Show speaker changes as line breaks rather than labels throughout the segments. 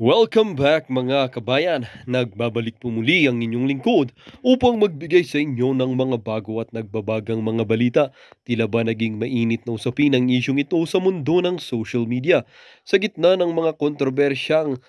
Welcome back mga kabayan. Nagbabalik po muli ang inyong lingkod upang magbigay sa inyo ng mga bago at nagbabagang mga balita. Tila ba naging mainit na usapin ang isyong ito sa mundo ng social media. Sa gitna ng mga kontrobersyang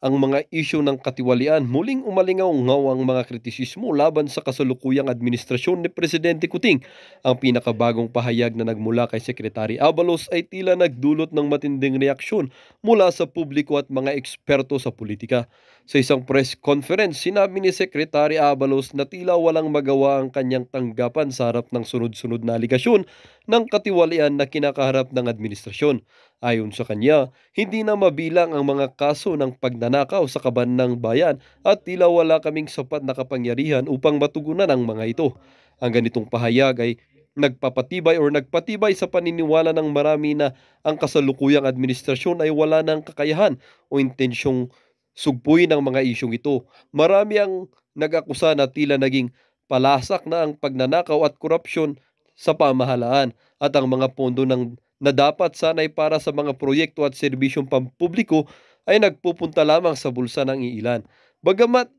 ang mga isyu ng katiwalian, muling umalingaw-ngaw ang mga kritisismo laban sa kasalukuyang administrasyon ni Presidente Kuting. Ang pinakabagong pahayag na nagmula kay Secretary Abalos ay tila nagdulot ng matinding reaksyon mula sa publiko at mga eksperto sa politika. Sa isang press conference, sinabi ni Secretary Abalos na tila walang magawa ang kanyang tanggapan sa harap ng sunod-sunod na aligasyon ng katiwalian na kinakaharap ng administrasyon. Ayon sa kanya, hindi na mabilang ang mga kaso ng pagnanakaw sa kaban ng bayan at tila wala kaming sapat na kapangyarihan upang matugunan ang mga ito. Ang ganitong pahayag ay nagpapatibay sa paniniwala ng marami na ang kasalukuyang administrasyon ay wala ng kakayahan o intensyong sugpuin ang mga isyong ito. Marami ang nag-akusa na tila naging palasak na ang pagnanakaw at korupsyon sa pamahalaan at ang mga pondo na dapat sanay para sa mga proyekto at serbisyong pampubliko ay nagpupunta lamang sa bulsa ng iilan. Bagamat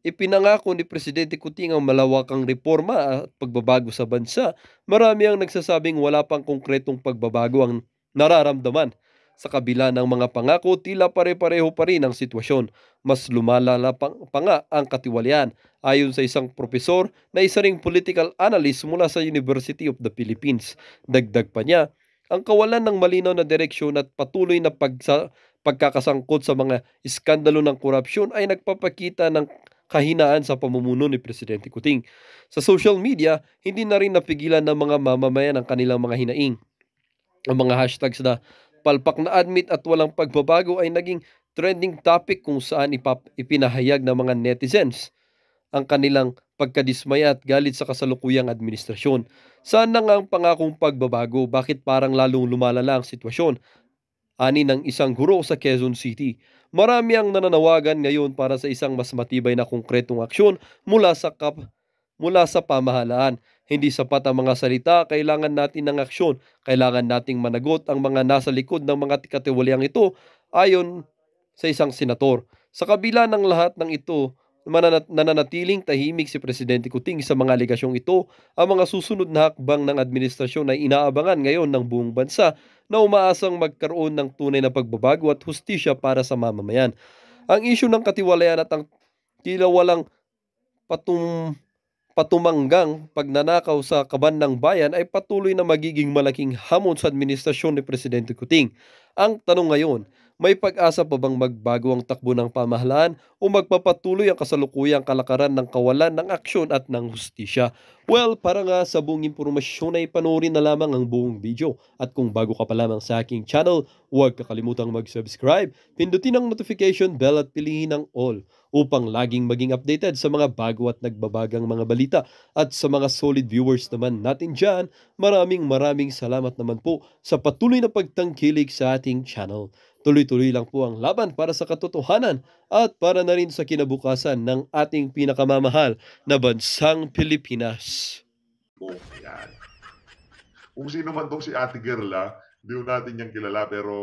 ipinangako ni Presidente Kuting ang malawakang reforma at pagbabago sa bansa, marami ang nagsasabing wala pang konkretong pagbabago ang nararamdaman. Sa kabila ng mga pangako, tila pare-pareho pa rin ang sitwasyon. Mas lumalala pa nga ang katiwalian. Ayon sa isang profesor na isa ring political analyst mula sa University of the Philippines. Dagdag pa niya, ang kawalan ng malinaw na direksyon at patuloy na pagkakasangkot sa mga iskandalo ng korupsyon ay nagpapakita ng kahinaan sa pamumuno ni Presidente Kuting. Sa social media, hindi na rin napigilan ng mga mamamayan ang kanilang mga hinaing. Ang mga hashtags na palpak na admit at walang pagbabago ay naging trending topic kung saan ipinahayag ng mga netizens ang kanilang pagkadismaya at galit sa kasalukuyang administrasyon. Saan na nga ang pangakong pagbabago? Bakit parang lalong lumalala ang sitwasyon? Ani ng isang guro sa Quezon City. Marami ang nananawagan ngayon para sa isang mas matibay na konkretong aksyon mula sa pamahalaan. Hindi sapat ang mga salita, kailangan natin ng aksyon. Kailangan nating managot ang mga nasa likod ng mga katiwaliang ito ayon sa isang senator. Sa kabila ng lahat ng ito, nananatiling tahimik si Presidente Kuting sa mga aligasyong ito. Ang mga susunod na hakbang ng administrasyon ay inaabangan ngayon ng buong bansa na umaasang magkaroon ng tunay na pagbabago at hustisya para sa mamamayan. Ang isyu ng katiwalayan at ang tila walang patum patumanggang pagnanakaw sa kaban ng bayan ay patuloy na magiging malaking hamon sa administrasyon ni Presidente Kuting. Ang tanong ngayon, may pag-asa pa bang magbago ang takbo ng pamahalaan o magpapatuloy ang kasalukuyang kalakaran ng kawalan ng aksyon at ng hustisya? Well, para nga sa buong impormasyon ay panoorin na lamang ang buong video. At kung bago ka pa lamang sa aking channel, huwag kakalimutang mag-subscribe, pindutin ang notification bell at piliin ang all upang laging maging updated sa mga bago at nagbabagang mga balita. At sa mga solid viewers naman natin dyan, maraming salamat naman po sa patuloy na pagtangkilik sa ating channel. Tuloy-tuloy lang po ang laban para sa katotohanan at para na rin sa kinabukasan ng ating pinakamamahal na bansang Pilipinas.
Oh, yan. Kung sino man tong si Ate Girl, hindi ko natin yung kilala, pero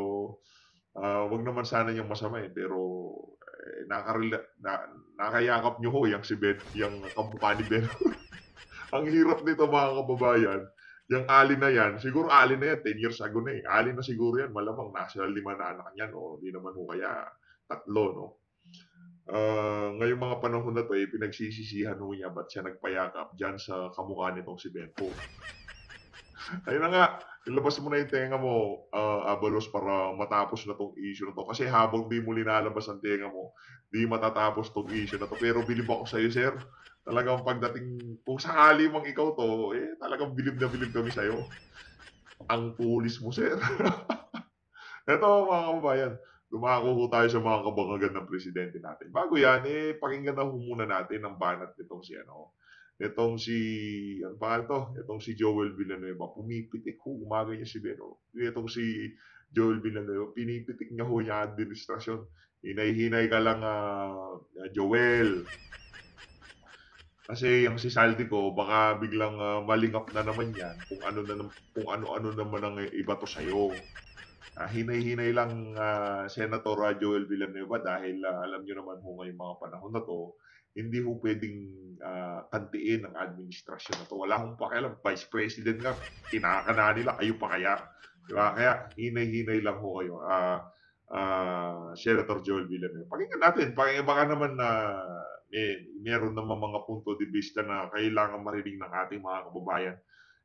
wag naman sana yung masama pero nakayakap nyo ho yung si Ben, yung kamukha ni Ben. Ang hirap nito mga kababayan. Yung Ali na yan, siguro Ali na yan, 10 years ago na eh. Ali na siguro yan, malamang nasa 5 na anak niyan, o di naman ho kaya 3, no? Ngayong mga panahon na to, pinagsisisihan ho niya ba't siya nagpayakap dyan sa kamukha nitong si Benpo. Ayun na nga, ilabas mo na yung tenga mo, Abalos, para matapos na tong issue na to. Kasi habang di mo linalabas ang tenga mo, di matatapos tong issue na to. Pero bilib ako sa'yo, sir. Talagang pagdating, kung sakali mang ikaw to, talagang bilib na bilib kami sa'yo. Ang pulis mo, sir. Ito, mga kababayan, dumako ho tayo sa mga kabangagan ng presidente natin. Bago yan, pakinggan na ho muna natin ang banat nitong si Itong si Joel Villanueva, pumipitik ho, umaga niya si Beno. Itong si Joel Villanueva, pinipitik niya ho yung administrasyon. Hinay-hinay ka lang, Joel. Kasi yung si Saldi ko, baka biglang malingap na naman yan kung ano-ano naman ang iba to sa'yo. Hinay-hinay lang, Senator Joel Villanueva dahil alam niyo naman ho ngayong mga panahon na 'to, hindi ho puwedeng, kantiin ang administrasyon na 'to. Wala akong pakialam, Vice President nga kinakana nila, kayo pa kaya? 'Di ba? Kaya hinay-hinay lang ho kayo, Senator Joel Villanueva. Pakinggan natin, baka naman na meron namang mga punto de vista na kailangang marinig ng ating mga kababayan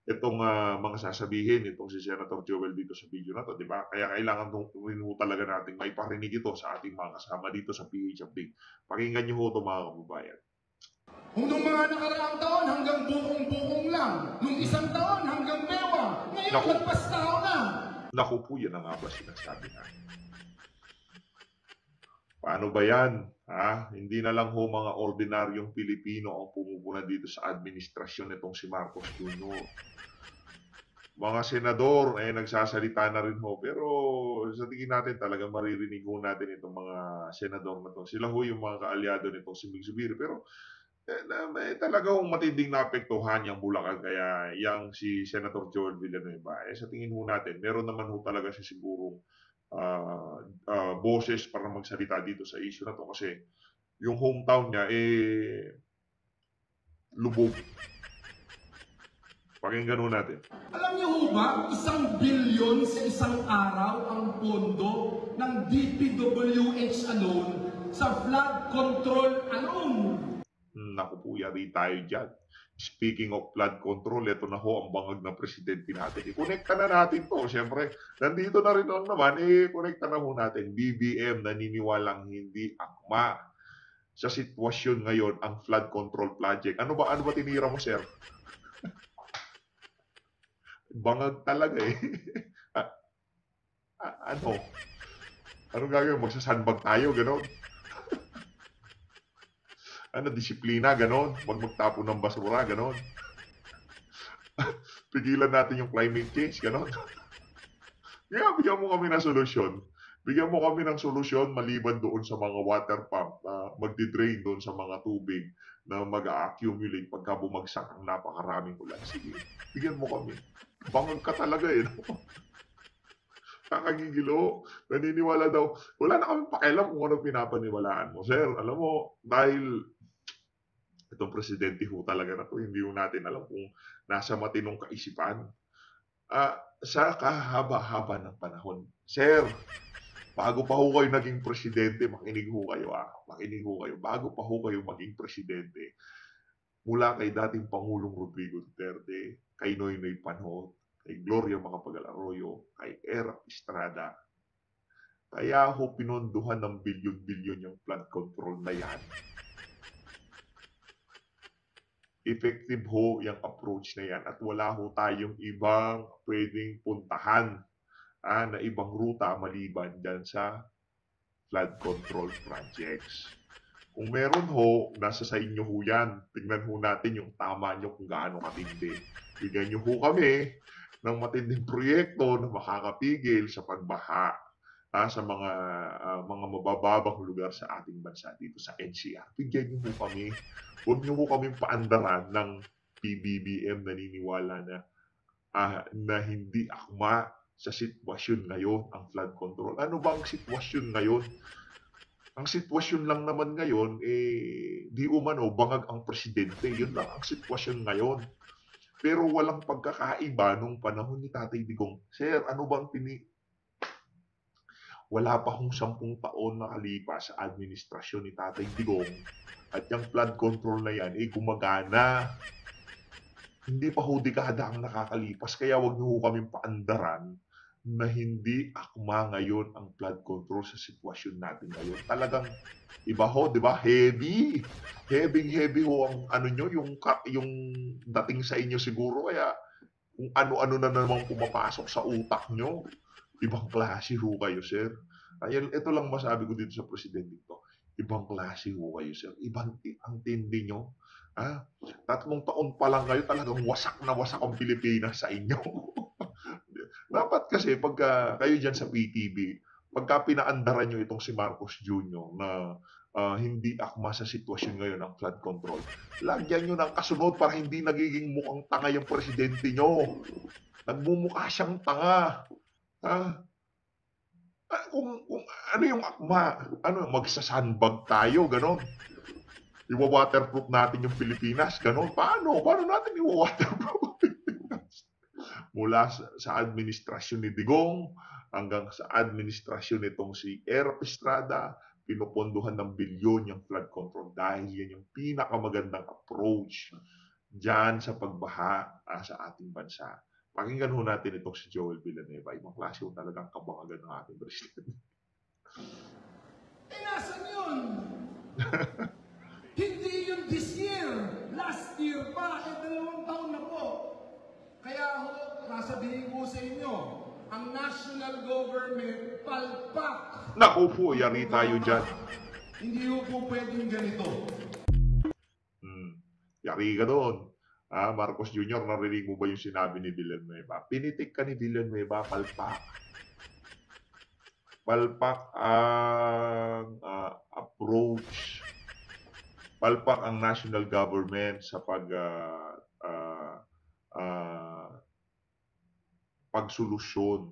itong mga sasabihin itong si Senator Joel dito sa video na to, di ba? Kaya kailangan rin ho talaga nating maiparinig ito sa ating mga kasama dito sa PH Update. Pakinggan niyo ho ito mga kababayan.
Kung nung mga nakaraang taon hanggang bukong-bukong lang, nung isang taon hanggang bewa, ngayon
Naku.
lagpas tao na.
Naku po, yan ang nga ba sinasabi natin. Paano ba yan? Hindi na lang ho mga ordinaryong Pilipino ang pumupuna dito sa administrasyon nitong si Marcos Jr. Mga senador, nagsasalita na rin ho. Pero sa tingin natin talagang maririnig ho natin itong mga senador na to. Sila ho yung mga kaalyado nitong si Mig Zubiri. Pero talaga hong matinding naapektuhan yung Bulacan. Kaya yang si Senator Joel Villanueva, sa tingin ho natin, meron naman ho talaga siya sigurong boses para magsalita dito sa issue na to. Kasi yung hometown niya, lubog. Pakinggan ho natin.
Alam niyo ho ba, 1 bilyon sa isang araw ang pondo ng DPWH alone sa flood control alone.
Naku po, yari tayo dyan. Speaking of flood control, ito na ho ang bangag na presidente natin. I-connecta na natin to. Siyempre, nandito na rin lang naman, connecta na ho natin. BBM naniniwalang hindi akma sa sitwasyon ngayon ang flood control project. Ano ba tinira mo, sir? Bangag talaga eh. Ano? Anong gagawin? Magsasandbag tayo, gano'n? Disiplina, gano'n? Huwag magtapon ng basura, gano'n? Pigilan natin yung climate change, gano'n? Kaya bigyan mo kami ng solusyon. Bigyan mo kami ng solusyon maliban doon sa mga water pump na magdi-drain doon sa mga tubig na mag-a-accumulate pagka bumagsak ang napakaraming ulan. Sige, bigyan mo kami. Bangag ka talaga eh. No? Kakagigilo. Naniniwala daw. Wala na kami pakialam kung ano pinapaniwalaan mo. Sir, alam mo, dahil itong presidente ho talaga na to, hindi ho natin alam kung nasa matinong kaisipan. Sa kahaba-haba ng panahon. Sir, bago pa ho kayo naging presidente, makinig ho kayo makinig ho kayo. Bago pa ho kayo maging presidente, mula kay dating Pangulong Rodrigo Duterte, kay Noynoy Panot, kay Gloria Macapagal Arroyo, kay Erap Estrada, kaya ho pinondohan ng bilyon-bilyon yung flood control na yan. Effective ho yung approach na yan at wala ho tayong ibang pwedeng puntahan na ibang ruta maliban dyan sa flood control projects. Kung meron ho, nasa sa inyo ho yan. Tingnan ho natin yung tama nyo kung gaano katindi. Bigyan nyo ho kami ng matinding proyekto na makakapigil sa pagbaha sa mga mabababang lugar sa ating bansa dito sa NCR. Bigyan nyo ho kami. Huwag nyo ho kaming paandaran ng PBBM naniniwala na hindi akma sa sitwasyon ngayon ang flood control. Ano ba ang sitwasyon ngayon? Ang sitwasyon lang naman ngayon, di umano, bangag ang presidente. Yun lang ang sitwasyon ngayon. Pero walang pagkakaiba nung panahon ni Tatay Digong. Sir, ano bang wala pa hong 10 taon na kalipas sa administrasyon ni Tatay Digong at yung flood control na yan, gumagana. Hindi pa ho dekada ang nakakalipas, kaya wag niyo ho kaming paandaran na hindi akma ngayon ang flood control sa sitwasyon natin ngayon. Talagang iba ho, 'di ba? Heavy. Heavy ho ang nyo, yung dating sa inyo siguro, kaya kung ano-ano na namang pumapasok sa utak nyo, ibang klase ho kayo, sir. Kaya ito lang masabi ko dito sa presidente to. Ibang klase ho kayo, sir. Ang tindi nyo. 3 taon pa lang kayo, talagang wasak na wasak ang Pilipinas sa inyo. Dapat kasi pagka kayo dyan sa PTV, pagka pinaandaran nyo itong si Marcos Jr. na hindi akma sa sitwasyon ngayon ang flood control, lagyan nyo ng kasunod para hindi nagiging mukhang tanga yung presidente nyo. Nagmumukha siyang tanga. Kung ano yung akma, ano, magsa-sandbag tayo, gano'n. Iwa-waterproof natin yung Pilipinas, gano'n. Paano? Paano natin iwa-waterproof? Mula sa administrasyon ni Digong hanggang sa administrasyon nitong si Erap Estrada, pinupondohan ng bilyon yung flood control dahil yan yung pinakamagandang approach dyan sa pagbaha sa ating bansa. Pakinggan ho natin itong si Joel Villanueva. Ibang klase ho talagang kabangagan ng ating presidente.
Eh, nasan yun? Hindi yun this year. Last year pa. Eh, 2 taon na po. Kaya ho, sasabihin ko sa inyo, ang national government palpak.
Naku po, yari tayo dyan.
Hindi ho po pwedeng ganito.
Yari ka doon. Marcos Jr., narinig mo ba yung sinabi ni Villanueva? Pinitik ka ni Villanueva, palpak. Palpak ang approach. Palpak ang national government sa pagsolusyon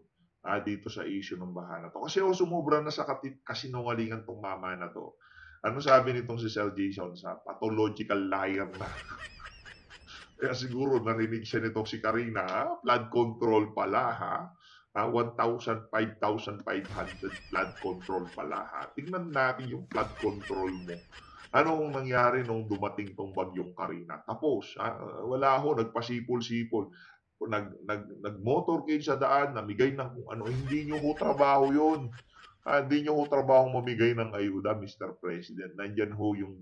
dito sa issue ng baha na to. Kasi sumubra na sa kasinungalingan tong mama na to. Ano sabi nitong si Sir Jason? Sa pathological liar na. Kaya siguro narinig siya nitong si Karina, flood control pala ha. 1,000, 5,500 flood control pala ha. Tingnan natin yung flood control mo. Anong nangyari nung dumating tong bagyong Karina? Tapos, wala ho, nagpasipol-sipol. Nag-motorcade sa daan, namigay ng kung ano. Hindi nyo ho trabaho yun. Hindi nyo ho trabaho mamigay ng ayuda, Mr. President. Nandyan ho yung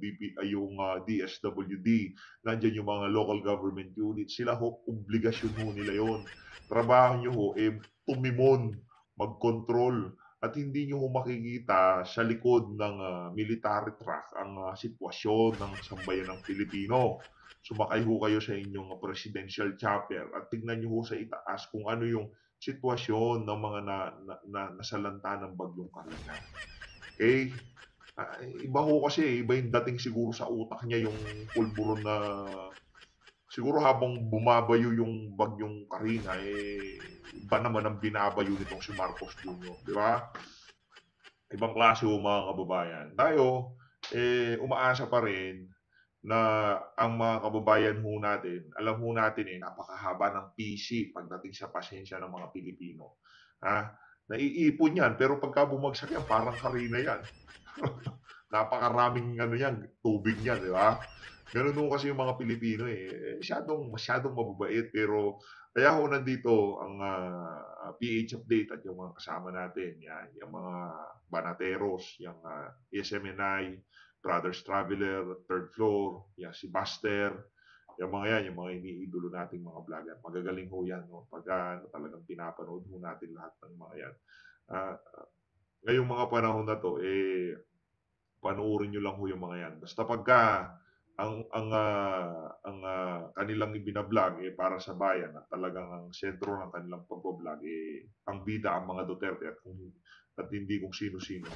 DSWD, nandyan yung mga local government units. Sila ho, obligasyon ho nila yon. Trabaho nyo ho, tumimon, mag-control. At hindi nyo ho makikita sa likod ng military truck ang sitwasyon ng sambayan ng Pilipino. Sumakay ho kayo sa inyong presidential chopper at tignan nyo ho sa itaas kung ano yung sitwasyon ng mga nasalanta ng bagyong Karina. Okay? Iba ho kasi, iba yung dating siguro sa utak niya yung pulburon na siguro habang bumabayo yung bagyong Karina, iba naman ang binabayo nitong si Marcos Jr. Di ba? Ibang klase ho mga kababayan. Tayo, umaasa pa rin na ang mga kababayan ho natin, alam ho natin napakahaba ng PC pagdating sa pasensya ng mga Pilipino. Naiipon yan, pero pagka bumagsak yan, parang Karina yan. Napakaraming tubig yan, di ba? Ganun ho kasi yung mga Pilipino masyadong mababait, pero kaya ho nandito ang PH Update at yung mga kasama natin, yan, yung mga Banateros, yung SMNI, Brothers Traveler, Third Floor, yan, si Buster, yung mga iniidolo nating mga vlogger. Magagaling ho yan, no? Pagka talagang pinapanood ho natin lahat ng mga yan. Ngayong mga panahon na to, panoorin nyo lang ho yung mga yan. Basta pagka ang kanilang ibinablog para sa bayan at talagang ang sentro ng kanilang pagbablog ang bida ang mga Duterte at hindi kung sino-sino.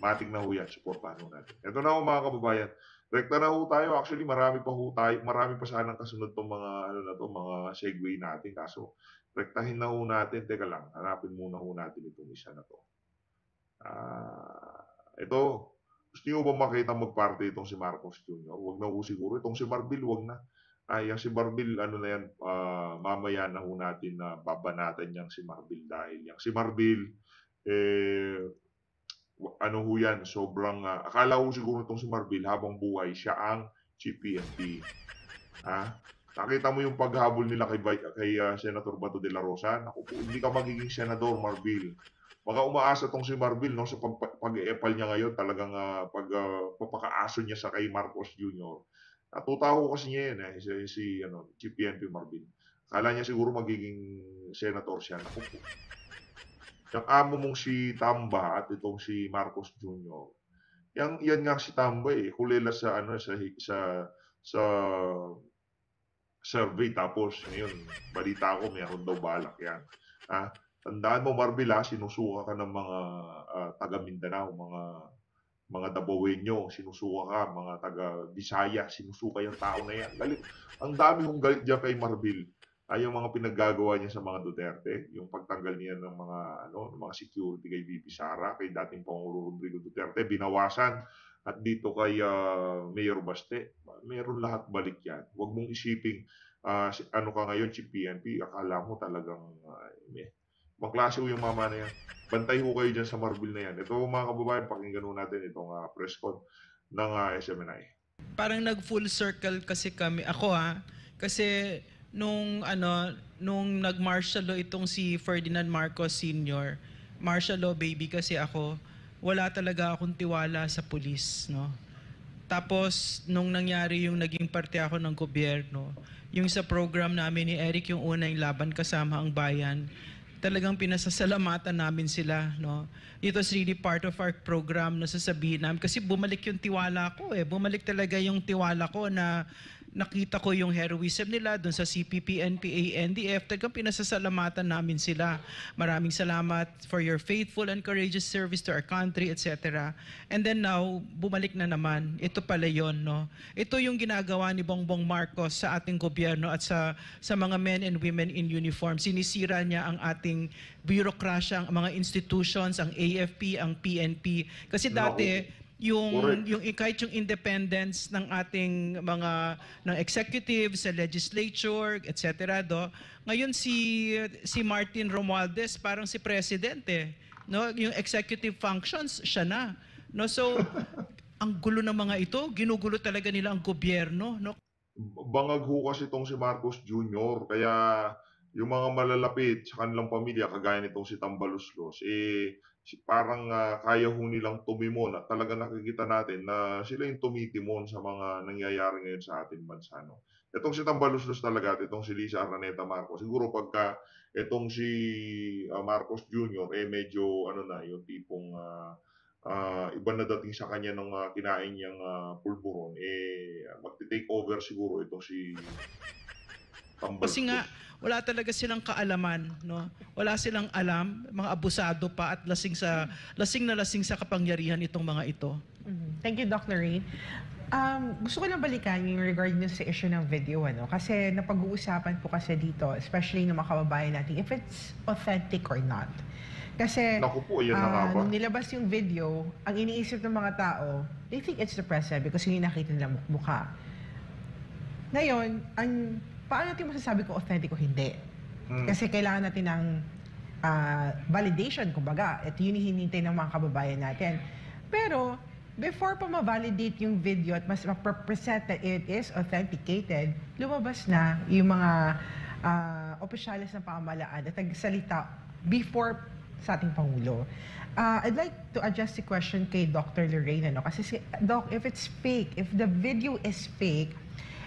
Matik na ho yan, supportahan ho natin. Ito na ho mga kababayan. Rekta na ho tayo. Actually, marami pa sanang kasunod tong mga segue natin. Kaso, rektahin na ho natin. Teka lang, hanapin muna ho natin itong isa na to. Ito, gusto nyo ba makita magparte itong si Marcos Jr.? Huwag na ho siguro. Itong si Marbil, huwag na. Yung si Marbil, mamaya na ho natin na babanatan yang si Marbil dahil yung si Marbil, sobrang, akala ko siguro itong si Marbil habang buhay, siya ang Chief PNP. Nakita mo yung paghabol nila kay Senator Bato de la Rosa? Naku po, hindi ka magiging senador, Marbil. Baka umaasa tong si Marbil, no, sa pag-e-epal niya ngayon, talagang pagpapakaaso niya sa kay Marcos Jr. Natutaho kasi niya yan, si Chief PNP Marbil. Akala niya siguro magiging senator siya. Naku po. Yung amo mong si Tamba at itong si Marcos Jr. Yan nga si Tamba hulela sa survey, tapos ngayon balita ko meron daw balak yan. Tandaan mo Marbil, sinusuka ka ng mga taga Mindanao, mga Dabawenyo, sinusuka ka, mga taga Bisaya, sinusuka yung tao na yan. Galit. Ang dami kong galit dyan kay Marbil. ay yung mga pinaggagawa niya sa mga Duterte, yung pagtanggal niya ng mga ng mga security kay VP Sara, kay dating Pangulo Rodrigo Duterte, binawasan. At dito kay Mayor Baste, meron lahat balik yan. Huwag mong isiping ano ka ngayon, Chief PNP, akala mo talagang ibang klase yung mama na yan. Bantay ho kayo dyan sa Marbil na yan. Ito mga kababayan, pakinggan ho natin itong press con ng SMNI.
Parang nag full circle kasi kami kasi nung nag martial law itong si Ferdinand Marcos Sr., martial law baby kasi ako, wala talaga akong tiwala sa pulis, no. Tapos nung nangyari yung naging parte ako ng gobyerno, yung sa program namin ni Eric, yung unang laban kasama ang bayan, talagang pinasasalamatan namin sila, no. It was really part of our program na sasabihin namin kasi bumalik yung tiwala ko bumalik talaga yung tiwala ko na nakita ko yung heroism nila doon sa CPP, NPA, NDF. Talagang pinasasalamatan namin sila. Maraming salamat for your faithful and courageous service to our country, etc. And then now, bumalik na naman. Ito pala yun, no? Ito yung ginagawa ni Bongbong Marcos sa ating gobyerno at sa mga men and women in uniform. Sinisira niya ang ating bureaucracia, ang mga institutions, ang AFP, ang PNP. Kasi dati, yung kahit yung independence ng ating mga ng executive sa legislature, etc. Ngayon si Martin Romualdez parang si president no, yung executive functions siya na, no. So ang gulo ng mga ito, ginugulo talaga nila ang gobyerno, no.
Bangag ho kasi itong si Marcos Jr. Kaya yung mga malalapit sa kanilang pamilya, kagaya nitong si Tambaluslos, parang kaya ho nilang tumimon at talaga nakikita natin na sila yung tumitimon sa mga nangyayari ngayon sa ating bansa. No? Itong si Tambaluslos talaga at itong si Lisa Araneta Marcos, siguro pagka itong si Marcos Jr., medyo yung tipong iba na dating sa kanya nung kinain niyang pulburon, magti-take over siguro itong si Tambaluslos.
Kasi nga wala talaga silang kaalaman, no. Wala silang alam, mga abusado pa at lasing na lasing sa kapangyarihan itong mga ito.
Thank you, Dr. Lorraine. Gusto ko lang balikan yung regarding sa issue ng video, kasi napag-uusapan po kasi dito, especially ng mga kababayan natin, if it's authentic or not. Kasi
Naku po, yan na nga ba?
nung nilabas yung video, ang iniisip ng mga tao, they think it's the president because yung nakita nila mukha. Ngayon, paano natin masasabi kung authentic o hindi? Kasi kailangan natin ng validation, kumbaga. Ito yun hinihintay ng mga kababayan natin. Pero, before pa ma-validate yung video at mas ma-present that it is authenticated, lumabas na yung mga opisyalis ng pamahalaan at nagsalita before sa ating Pangulo. I'd like to adjust the question kay Dr. Lorraine, kasi Doc, if it's fake, if the video is fake,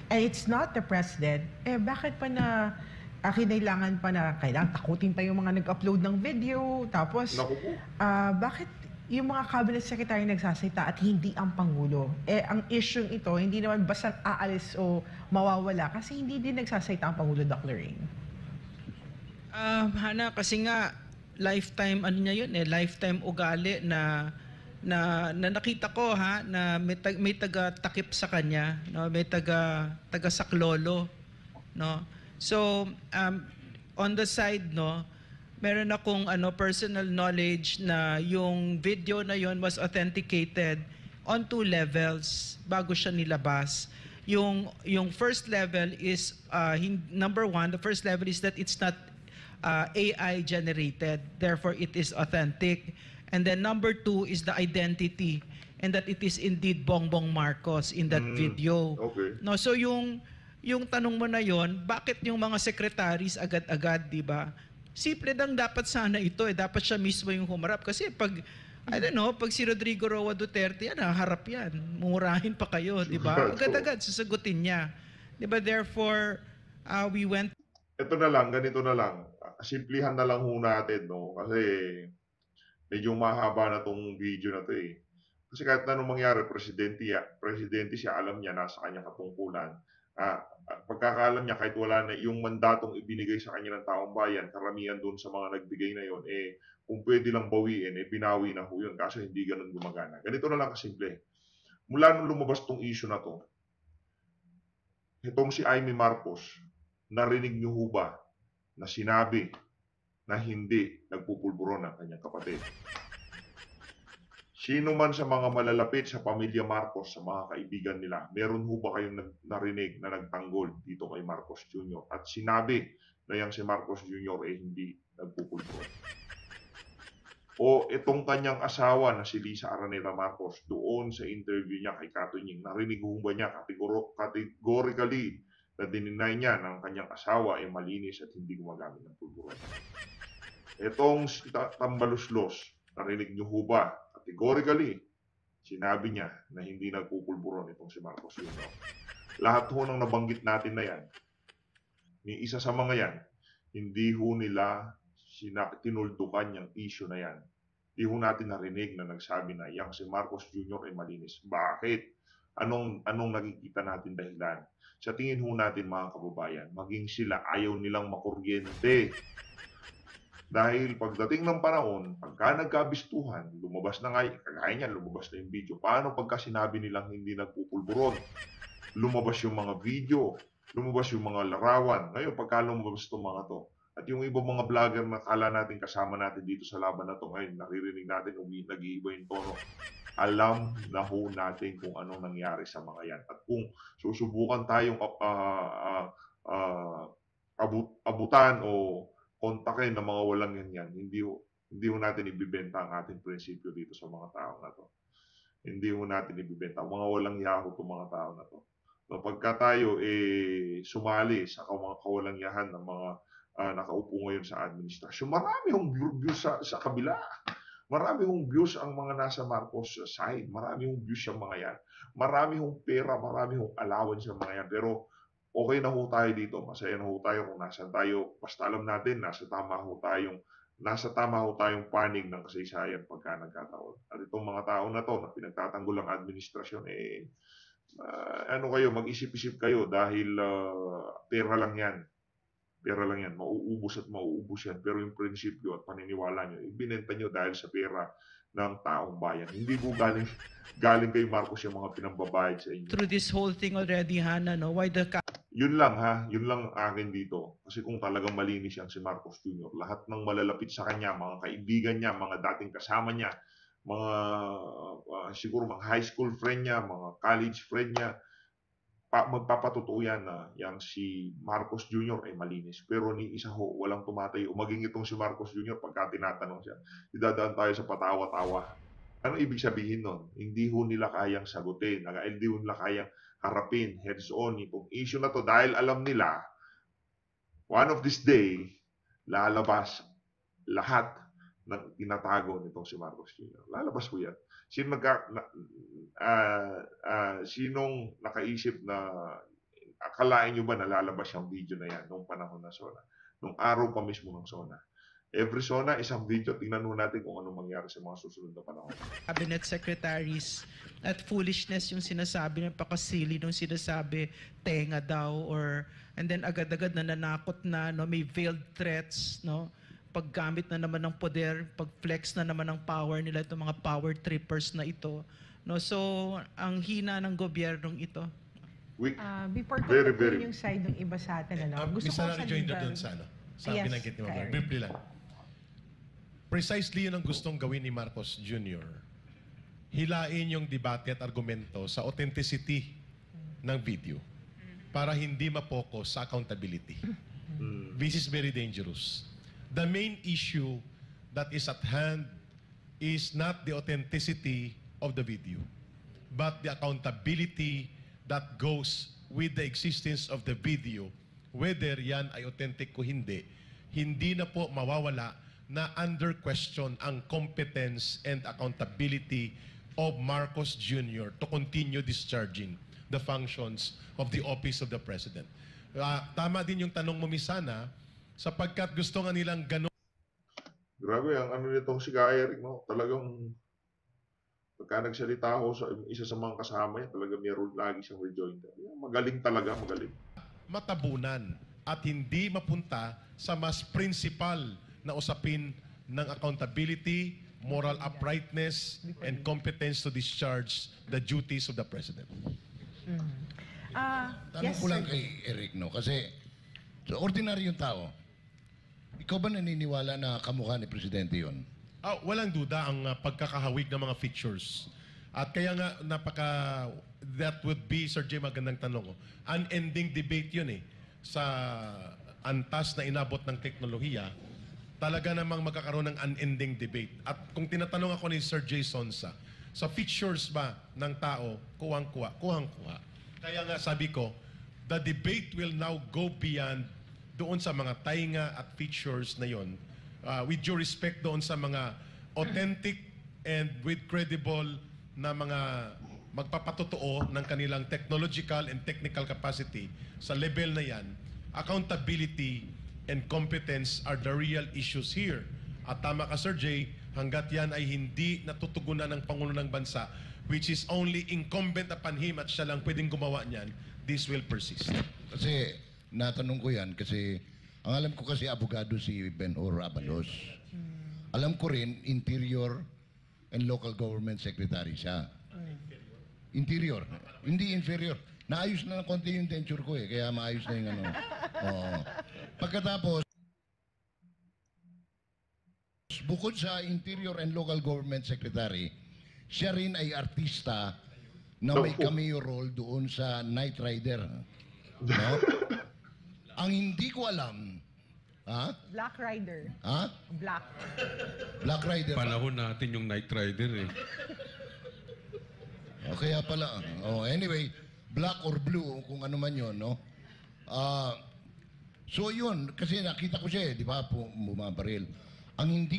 and it's not the president, bakit pa na kailangan takutin pa yung mga nag-upload ng video, tapos bakit yung mga cabinet secretary nagsasalita at hindi ang Pangulo? Ang issue ito, hindi naman basta aalis o mawawala kasi hindi din nagsasalita ang Pangulo, Dr. Lorraine.
Hana, kasi nga lifetime yun lifetime ugali na nakita ko na may taga-takip sa kanya, no, may taga saklolo, no. So on the side, no, meron akong personal knowledge na yung video na yon was authenticated on 2 levels bago siya nilabas. Yung first level is number 1, the first level is that it's not AI generated, therefore it is authentic. And then number 2 is the identity, and that it is indeed Bongbong Marcos in that video.
Okay.
No, so yung tanong mo na yon, bakit yung mga secretaries agad-agad, di ba? Simple lang dapat sana ito, dapat siya mismo yung humarap kasi pag pag si Rodrigo Roa Duterte harap yan, mumurahin pa kayo, di ba? Agad-agad sasagutin niya. Di ba? Therefore, we went.
Ito na lang, ganito na lang. Simplihan na lang ho natin, no? Kasi medyo mahaba na tong video na to Kasi kahit na anong mangyari, presidente siya, alam niya, nasa kanyang katungkulan. Pagkakaalam niya, kahit wala na yung mandatong ibinigay sa kanya ng taong bayan, karamihan doon sa mga nagbigay na yon, kung pwede lang bawiin, binawi na ho yun. Kaso hindi ganun gumagana. Ganito na lang kasimple. Mula nung lumabas tong issue na to, itong si Amy Marcos, Narinig niyo ho ba na sinabi na hindi nagpupulburon ang kanyang kapatid? Sino man sa mga malalapit sa pamilya Marcos, sa mga kaibigan nila, meron ho ba kayong narinig na nagtanggol dito kay Marcos Jr. at sinabi na yang si Marcos Jr. hindi nagpupulburon? O itong kanyang asawa na si Lisa Araneta Marcos, doon sa interview niya kay Kato Ying, narinig ho ba niya categorically na dininay niya ng kanyang asawa ay malinis at hindi gumagamit ng pulburon? Itong si Tambaluslos, narinig niyo ho ba categorically sinabi niya na hindi nagpupulburon itong si Marcos Jr.? Lahat ho ng nabanggit natin na yan, ni isa sa mga yan, hindi ho nila tinuldukan yung issue na yan. Hindi ho natin narinig na nagsabi na yang si Marcos Jr. ay malinis. Bakit? Anong nakikita natin dahilan? Sa tingin ho natin mga kababayan, maging sila ayaw nilang makuryente. Dahil pagdating ng panahon, pagka nagkabistuhan, lumabas na nga, kagaya niyan, lumabas na yung video. Paano pagka sinabi nilang hindi nagpupulburon? Lumabas yung mga video, lumabas yung mga larawan. Ngayon, pagka lumabas itong mga to, at yung ibang mga vlogger na kala natin kasama natin dito sa laban na to, ngayon, naririnig natin, nag-iiba yung tono. Alam na ho natin kung anong nangyari sa mga yan. At kung susubukan tayong abutan o kontakin ng mga walang yan, hindi ho natin ibibenta ang ating prinsipyo dito sa mga tao na to. Hindi ho natin ibibenta. Mga walang yaho itong mga tao na to. So, pagka tayo sumali sa mga kawalang yahan ng mga nakaupo ngayon sa administrasyon, marami hong views sa kabila. Marami hong views ang mga nasa Marcos side. Marami hong views sa mga yan. Marami hong pera, marami hong allowance sa mga yan. Pero okay na ho tayo dito. Masaya na ho tayo kung nasan tayo. Basta alam natin, nasa tama ho tayong panig ng kasaysayan pagka nagkataon. At itong mga tao na to na pinagtatanggol ang administrasyon, mag-isip-isip kayo dahil pera lang yan. Pera lang yan. Mauubos at mauubos yan. Pero yung prinsipyo at paniniwala nyo, ibinenta nyo dahil sa pera ng taong bayan. Hindi po galing kay Marcos yung mga pinambabayad sa inyo.
Through this whole thing already, Hana, no? Why the
Yun lang yun lang akin dito. Kasi kung talagang malinis yan si Marcos Jr., lahat ng malalapit sa kanya, mga kaibigan niya, mga dating kasama niya, mga siguro mga high school friend niya, mga college friend niya, magpapatotoo yan na yang si Marcos Jr. ay malinis. Pero ni isa ho, walang tumatayo. Maging itong si Marcos Jr. pagka tinatanong siya, idadaan tayo sa patawa-tawa. Ano ibig sabihin nun? Hindi ho nila kayang sagutin. Hindi ho nila kayang harapin, heads on, itong issue na to. Dahil alam nila, one of this day, lalabas lahat ng tinatago nitong si Marcos Jr. Lalabas po yan. Sinong nakaisip na akalain nyo ba na lalabas yung video na yan nung panahon na SONA? Nung araw pa mismo ng SONA. Every SONA, isang video, tingnan mo natin kung anong mangyari sa mga susunod na panahon.
cabinet secretaries at foolishness yung sinasabi ng pakasili nung sinasabi tenga daw and then agad-agad na nanakot na, no, may veiled threats, no, paggamit na naman ng poder, pag-flex na naman ng power nila itong mga power trippers na ito, no. So ang hina ng gobyernong ito.
Before ko
Very,
tutuloy yung side ng iba sa atin, gusto ko
Mr. Rejoinder doon sa binanggit ni Mabel. Briefly lang. Precisely yun ang gustong gawin ni Marcos Jr. Hilain yung debate at argumento sa authenticity ng video para hindi mapokus sa accountability. This is very dangerous. The main issue that is at hand is not the authenticity of the video, but the accountability that goes with the existence of the video, whether yan ay authentic o hindi. Hindi na po mawawala na under question ang competence and accountability of Marcos Jr. to continue discharging the functions of the office of the President. Tama din yung tanong mo, Misana, sapagkat gusto nga nilang gano'n.
Grabe, ang ano nitong si Ka Eric, no? Talagang pagka nagsalita ako sa isa sa mga kasama niya, talaga meron lagi siyang rejoinder. Magaling talaga, magaling.
Matabunan at hindi mapunta sa mas principal na usapin ng accountability, moral uprightness, and competence to discharge the duties of the President.
Tanong
Yes,
ko lang
sir.
kay Eric, no? Kasi So, ordinaryong tao, ikaw ba naniniwala na kamukha ni Presidente yon?
Walang duda ang pagkakahawig ng mga features. At kaya nga that would be, Sir Jay, magandang tanong ko. Unending debate yun sa antas na inabot ng teknolohiya, talaga namang magkakaroon ng unending debate. At kung tinatanong ako ni Sir Jay Sonsa, sa features ba ng tao, kuhang-kuha? Kuhang-kuha. Kaya nga sabi ko, the debate will now go beyond doon sa mga tainga at features na yon. With due respect doon sa mga authentic and with credible na mga magpapatotoo ng kanilang technological and technical capacity sa level na yan, accountability and competence are the real issues here. At tama ka, Sir Jay, hanggat yan ay hindi natutugunan ng Pangulo ng Bansa, which is only incumbent upon him at siya lang pwedeng gumawa niyan, this will persist.
Kasi natanong ko yan kasi ang alam ko kasi abogado si Ben-Hur Abalos. Alam ko rin, Interior and Local Government Secretary siya. Interior. Hindi inferior. Naayos na ng konti yung denture ko kaya maayos na yung ano. Oo. Pagkatapos, bukod sa Interior and Local Government Secretary, siya rin ay artista na may cameo role doon sa Knight Rider. No? Ang hindi ko alam,
Black Rider. Black.
Black Rider.
Panahon natin yung Knight Rider
Kaya pala. Anyway, black or blue, kung ano man yun, no? So yun, kasi nakita ko siya di ba, bumabaril. Ang hindi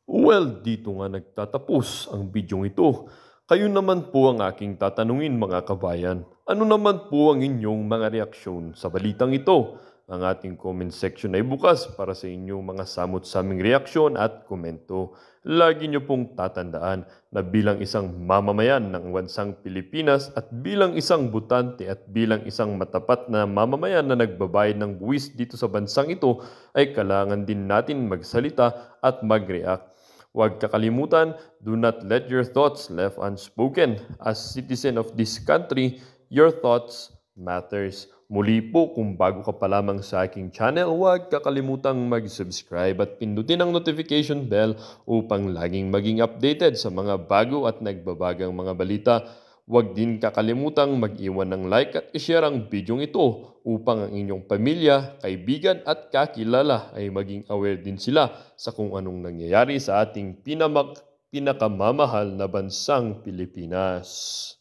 Well, dito nga nagtatapos ang bidyong ito. Kayo naman po ang aking tatanungin mga kabayan. Ano naman po ang inyong mga reaksyon sa balitang ito? Ang ating comment section ay bukas para sa inyong mga samot-saming reaksyon at komento. Lagi niyo pong tatandaan na bilang isang mamamayan ng bansang Pilipinas at bilang isang butante at bilang isang matapat na mamamayan na nagbabayad ng buwis dito sa bansang ito ay kailangan din natin magsalita at mag-react. Huwag kakalimutan, do not let your thoughts left unspoken. As citizen of this country, your thoughts matters. Muli po, kung bago ka pa lamang sa aking channel, huwag kakalimutang mag-subscribe at pindutin ang notification bell upang laging maging updated sa mga bago at nagbabagang mga balita. Huwag din kakalimutang mag-iwan ng like at i-share ang bidyong ito upang ang inyong pamilya, kaibigan at kakilala ay maging aware din sila sa kung anong nangyayari sa ating pinakamamahal na bansang Pilipinas.